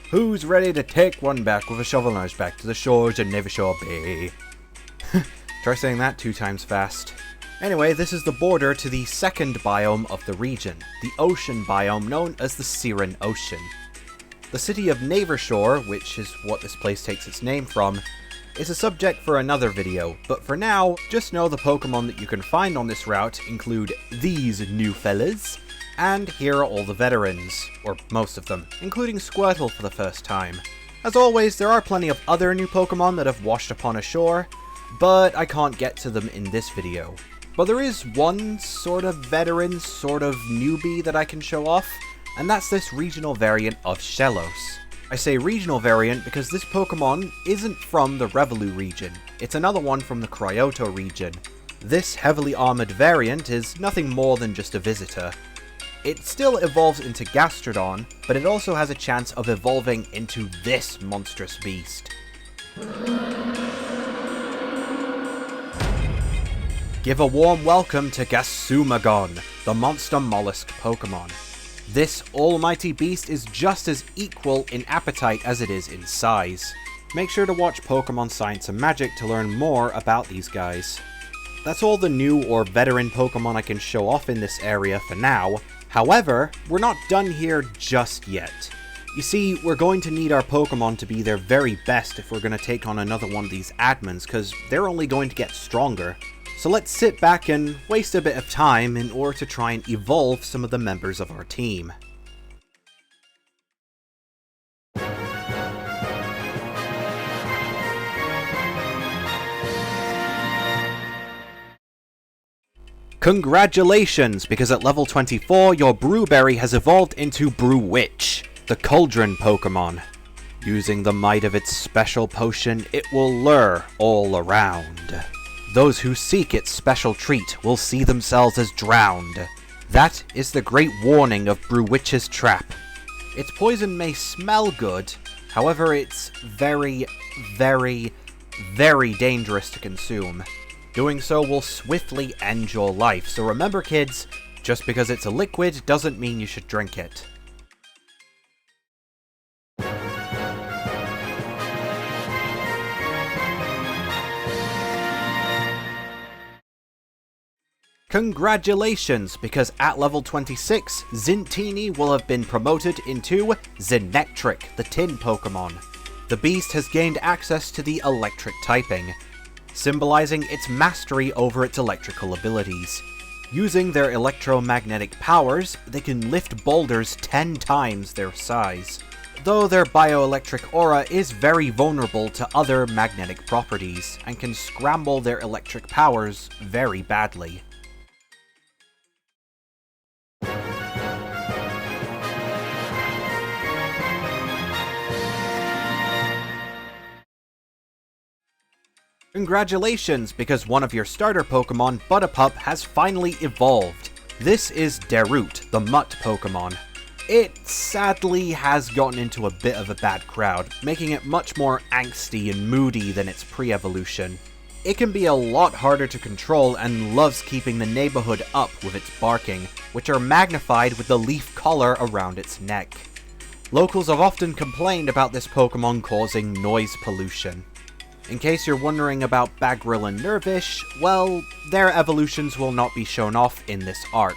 Who's ready to take one back with a shovel nose back to the shores of Nevershore Bay? Try saying that 2 times fast. Anyway, this is the border to the second biome of the region, the ocean biome known as the Siren Ocean. The city of Nevershore, which is what this place takes its name from, is a subject for another video, but for now, just know the Pokemon that you can find on this route include these new fellas, and here are all the veterans, or most of them, including Squirtle for the first time. As always, there are plenty of other new Pokemon that have washed upon ashore, but I can't get to them in this video. But there is one sort of veteran, sort of newbie that I can show off, and that's this regional variant of Shellos. I say regional variant because this Pokemon isn't from the Revolu region, it's another one from the Cryoto region. This heavily armored variant is nothing more than just a visitor. It still evolves into Gastrodon, but it also has a chance of evolving into this monstrous beast. Give a warm welcome to Gasumagon, the monster mollusk Pokemon. This almighty beast is just as equal in appetite as it is in size. Make sure to watch Pokemon Science and Magic to learn more about these guys. That's all the new or veteran Pokemon I can show off in this area for now. However, we're not done here just yet. You see, we're going to need our Pokemon to be their very best if we're going to take on another one of these admins, because they're only going to get stronger. So let's sit back and waste a bit of time in order to try and evolve some of the members of our team. Congratulations, because at level 24 your Brewberry has evolved into Brewwitch, the Cauldron Pokemon. Using the might of its special potion, it will lure all around. Those who seek its special treat will see themselves as drowned. That is the great warning of Brewwitch's trap. Its poison may smell good, however it's very, very, very dangerous to consume. Doing so will swiftly end your life, so remember kids, just because it's a liquid doesn't mean you should drink it. Congratulations, because at level 26, Zintini will have been promoted into Zinectric, the Tin Pokemon. The beast has gained access to the electric typing, symbolizing its mastery over its electrical abilities. Using their electromagnetic powers, they can lift boulders 10 times their size, though their bioelectric aura is very vulnerable to other magnetic properties, and can scramble their electric powers very badly. Congratulations, because one of your starter Pokemon, Butterpup, has finally evolved. This is Darut, the Mutt Pokemon. It sadly has gotten into a bit of a bad crowd, making it much more angsty and moody than its pre-evolution. It can be a lot harder to control and loves keeping the neighborhood up with its barking, which are magnified with the leaf collar around its neck. Locals have often complained about this Pokemon causing noise pollution. In case you're wondering about Bagrill and Nervish, well, their evolutions will not be shown off in this arc.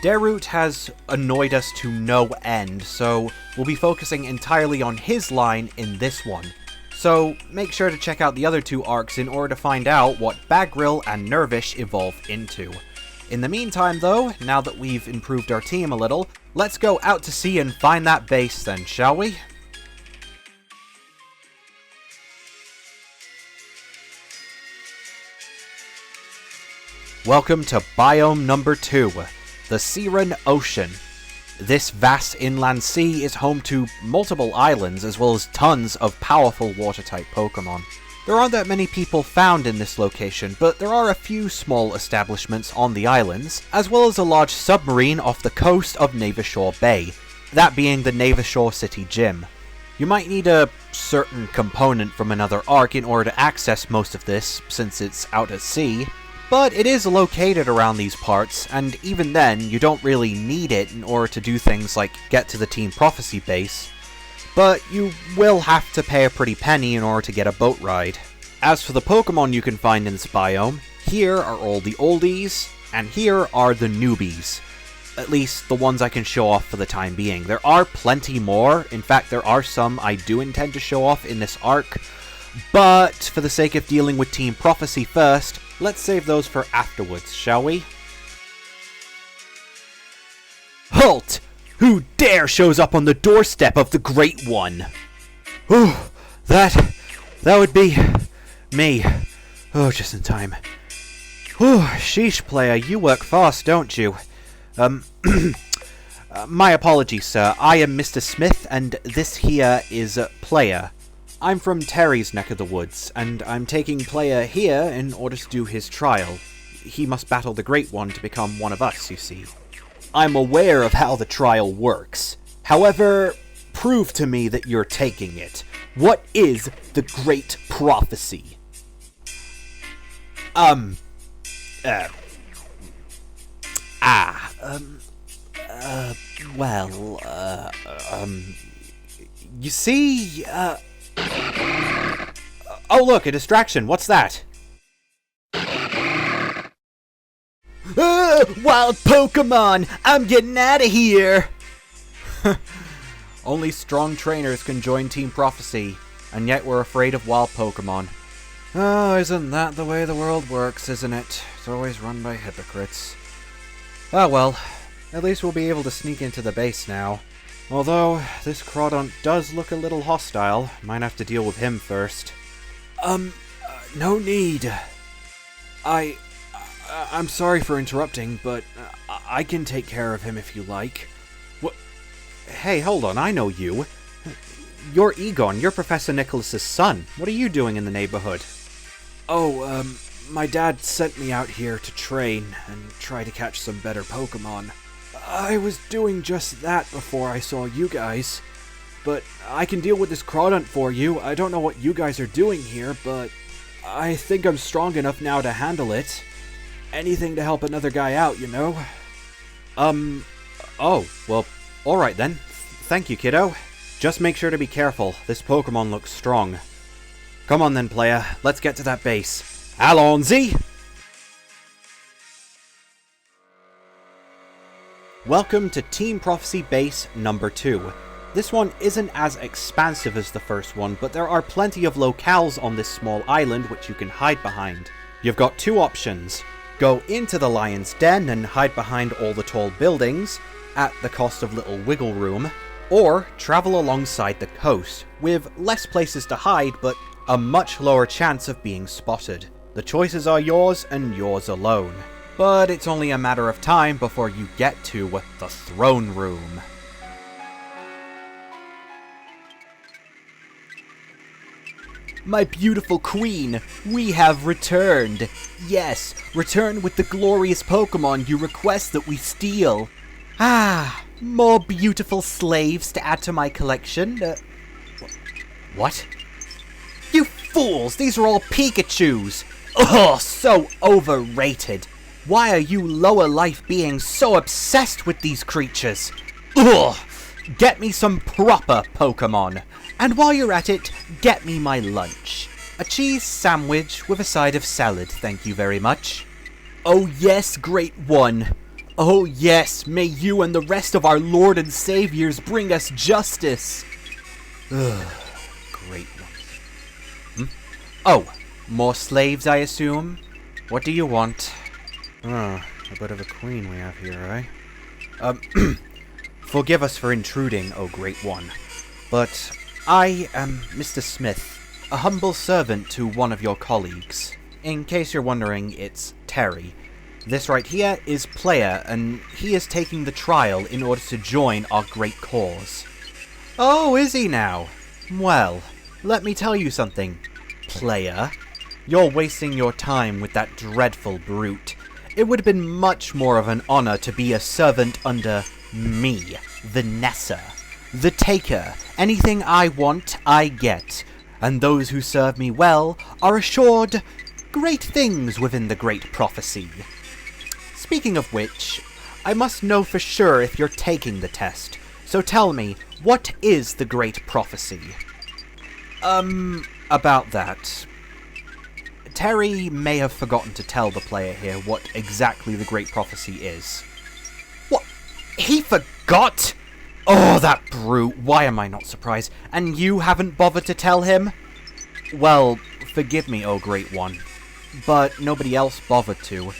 Darut has annoyed us to no end, so we'll be focusing entirely on his line in this one. So make sure to check out the other 2 arcs in order to find out what Bagrill and Nervish evolve into. In the meantime though, now that we've improved our team a little, let's go out to sea and find that base then, shall we? Welcome to Biome number 2, the Siren Ocean. This vast inland sea is home to multiple islands as well as tons of powerful water-type Pokemon. There aren't that many people found in this location, but there are a few small establishments on the islands, as well as a large submarine off the coast of Nevershore Bay, that being the Nevershore City Gym. You might need a certain component from another arc in order to access most of this, since it's out at sea, but it is located around these parts, and even then, you don't really need it in order to do things like get to the Team Prophecy base. but you will have to pay a pretty penny in order to get a boat ride. As for the Pokemon you can find in this biome, here are all the oldies, and here are the newbies. At least the ones I can show off for the time being. There are plenty more. In fact, there are some I do intend to show off in this arc. But for the sake of dealing with Team Prophecy first, let's save those for afterwards, shall we? Halt! Who dare shows up on the doorstep of the Great One? Oh, that would be me. Oh, just in time. Oh, sheesh, player, you work fast, don't you? My apologies, sir. I am Mr. Smith, and this here is Player. I'm from Terry's neck of the woods, and I'm taking Player here in order to do his trial. He must battle the Great One to become one of us, you see. I'm aware of how the trial works. However, prove to me that you're taking it. What is the Great Prophecy? You see, oh look, a distraction, what's that? Wild Pokemon! I'm getting out of here! Only strong trainers can join Team Prophecy, and yet we're afraid of wild Pokemon. Oh, isn't that the way the world works, isn't it? It's always run by hypocrites. Ah well, at least we'll be able to sneak into the base now. Although, this Crawdont does look a little hostile. Might have to deal with him first. No need. I'm sorry for interrupting, but I can take care of him if you like. What? Hey, hold on, I know you. You're Egon, you're Professor Nicholas's son. What are you doing in the neighborhood? Oh, my dad sent me out here to train and try to catch some better Pokemon. I was doing just that before I saw you guys. But I can deal with this Crawdont for you. I don't know what you guys are doing here, but I think I'm strong enough now to handle it. Anything to help another guy out, you know? Oh, well, alright then. Thank you, kiddo. Just make sure to be careful. This Pokemon looks strong. Come on then, player. Let's get to that base. Alonzi! Welcome to Team Prophecy Base number 2. This one isn't as expansive as the first one, but there are plenty of locales on this small island which you can hide behind. You've got two options. Go into the lion's den and hide behind all the tall buildings, at the cost of little wiggle room, or travel alongside the coast, with less places to hide but a much lower chance of being spotted. The choices are yours and yours alone. But it's only a matter of time before you get to the throne room. My beautiful queen, we have returned. Yes, return with the glorious Pokemon you request that we steal. Ah, more beautiful slaves to add to my collection. What? You fools, these are all Pikachus. Ugh, so overrated. Why are you lower life beings so obsessed with these creatures? Ugh! Get me some proper Pokemon. And while you're at it, get me my lunch. A cheese sandwich with a side of salad, thank you very much. Oh yes, Great One. Oh yes, may you and the rest of our Lord and Saviors bring us justice. Ugh, Great One. Oh, more slaves, I assume? What do you want? Oh, a bit of a queen we have here, eh? Forgive us for intruding, O Great One, but I am Mr. Smith, a humble servant to one of your colleagues. In case you're wondering, it's Terry. This right here is Player, and he is taking the trial in order to join our great cause. Oh, is he now? Well, let me tell you something, Player. You're wasting your time with that dreadful brute. It would have been much more of an honor to be a servant under me, Vanessa. The Taker. Anything I want, I get. And those who serve me well are assured great things within the Great Prophecy. Speaking of which, I must know for sure if you're taking the test. So tell me, what is the Great Prophecy? About that. Terry may have forgotten to tell the player here what exactly the Great Prophecy is. What? He forgot? Oh, that brute. Why am I not surprised? And you haven't bothered to tell him? Well, forgive me, O Great One, but nobody else bothered to.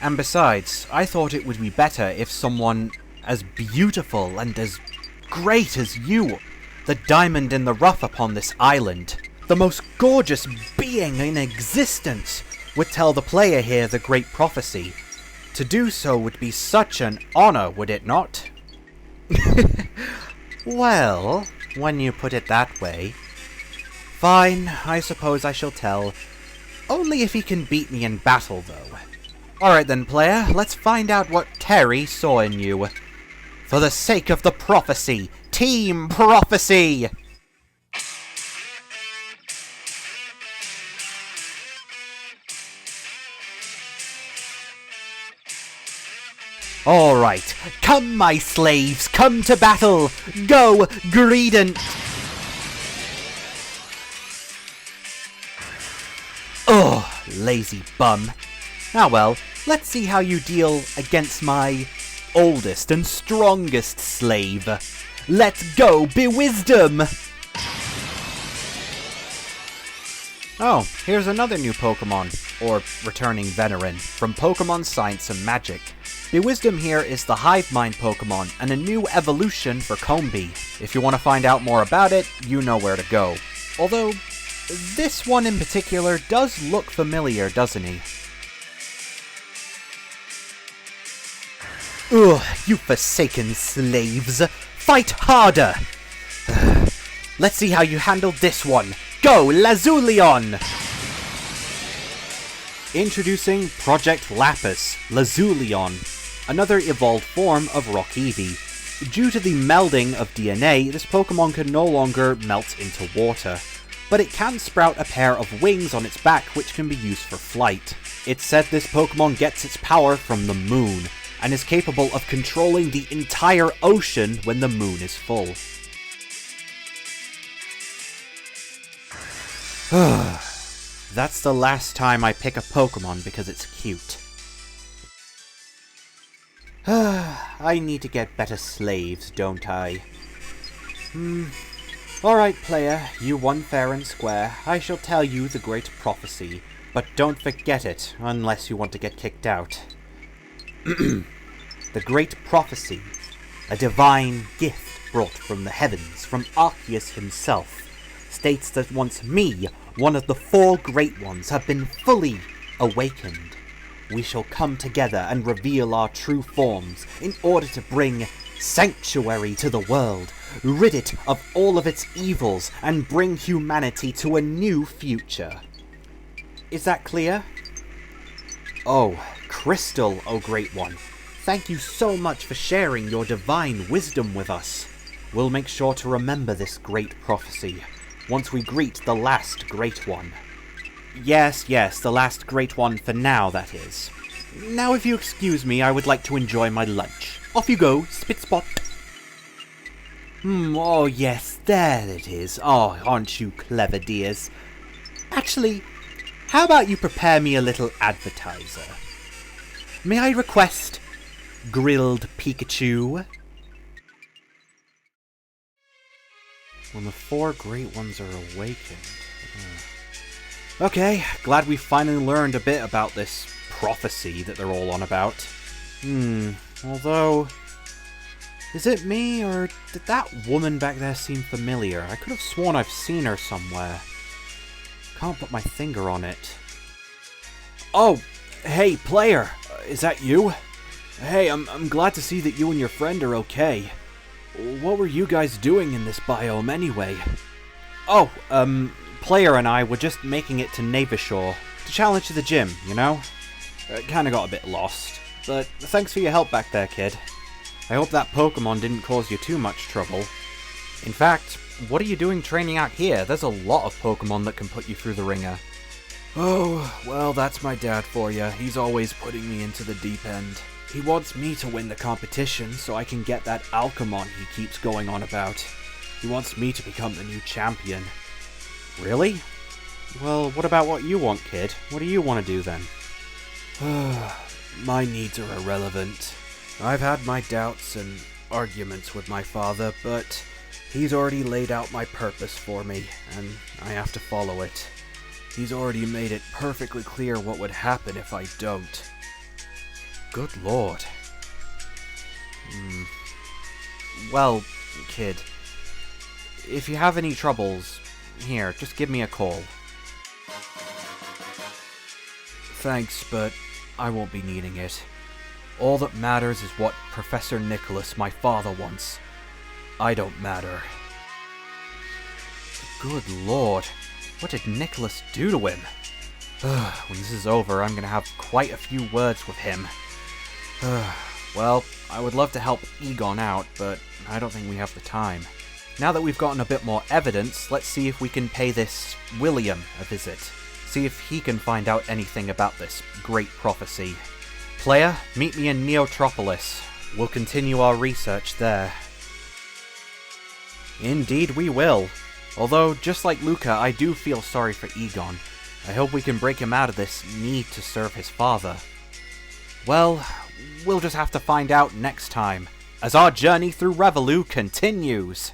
And besides, I thought it would be better if someone as beautiful and as great as you, the diamond in the rough upon this island, the most gorgeous being in existence, would tell the player here the Great Prophecy. To do so would be such an honor, would it not? Well, when you put it that way. Fine, I suppose I shall tell. Only if he can beat me in battle, though. Alright then, player, let's find out what Terry saw in you. For the sake of the prophecy, Team Prophecy! Alright, come my slaves, come to battle! Go, Greedent! Oh, lazy bum. Ah well, let's see how you deal against my oldest and strongest slave. Let's go, Bewisdom! Oh, here's another new Pokemon, or returning veteran, from Pokemon Science and Magic. Bewisdom here is the Hive Mind Pokemon, and a new evolution for Combee. If you want to find out more about it, you know where to go. Although, this one in particular does look familiar, doesn't he? Ugh, you forsaken slaves! Fight harder! Let's see how you handle this one! Go, Lazulion! Introducing Project Lapis, Lazulion, another evolved form of Rock Eevee. Due to the melding of DNA, this Pokemon can no longer melt into water, but it can sprout a pair of wings on its back which can be used for flight. It's said this Pokemon gets its power from the moon, and is capable of controlling the entire ocean when the moon is full. That's the last time I pick a Pokemon because it's cute. I need to get better slaves, don't I? Alright, player, you won fair and square. I shall tell you the Great Prophecy, but don't forget it, unless you want to get kicked out. The Great Prophecy, a divine gift brought from the heavens, from Arceus himself, states that once me, one of the 4 Great Ones, have been fully awakened, we shall come together and reveal our true forms in order to bring sanctuary to the world, rid it of all of its evils, and bring humanity to a new future. Is that clear? Oh, Crystal, O Great One. Thank you so much for sharing your divine wisdom with us. We'll make sure to remember this great prophecy, once we greet the last Great One. Yes, the last Great One for now, that is. Now if you excuse me, I would like to enjoy my lunch. Off you go, Spitspot. Oh yes, there it is. Oh, aren't you clever, dears? Actually, how about you prepare me a little appetizer? May I request grilled Pikachu? When the 4 Great Ones are awakened. Okay, glad we finally learned a bit about this prophecy that they're all on about. Although, is it me, or did that woman back there seem familiar? I could have sworn I've seen her somewhere. Can't put my finger on it. Oh, hey, player, is that you? Hey, I'm glad to see that you and your friend are okay. What were you guys doing in this biome anyway? Oh, Player and I were just making it to Navishore to challenge to the gym, you know? Kinda got a bit lost, but thanks for your help back there, kid. I hope that Pokemon didn't cause you too much trouble. In fact, what are you doing training out here? There's a lot of Pokemon that can put you through the ringer. Oh, well, that's my dad for you. He's always putting me into the deep end. He wants me to win the competition so I can get that Alchemon he keeps going on about. He wants me to become the new champion. Really? Well, what about what you want, kid? What do you want to do then? My needs are irrelevant. I've had my doubts and arguments with my father, but he's already laid out my purpose for me, and I have to follow it. He's already made it perfectly clear what would happen if I don't. Good lord. Well, kid, if you have any troubles, here, just give me a call. Thanks, but I won't be needing it. All that matters is what Professor Nicholas, my father, wants. I don't matter. Good lord, what did Nicholas do to him? When this is over, I'm gonna have quite a few words with him. Well, I would love to help Egon out, but I don't think we have the time. Now that we've gotten a bit more evidence, let's see if we can pay this William a visit. See if he can find out anything about this great prophecy. Player, meet me in Neotropolis. We'll continue our research there. Indeed we will. Although, just like Luca, I do feel sorry for Egon. I hope we can break him out of this need to serve his father. Well, we'll just have to find out next time, as our journey through Revolu continues.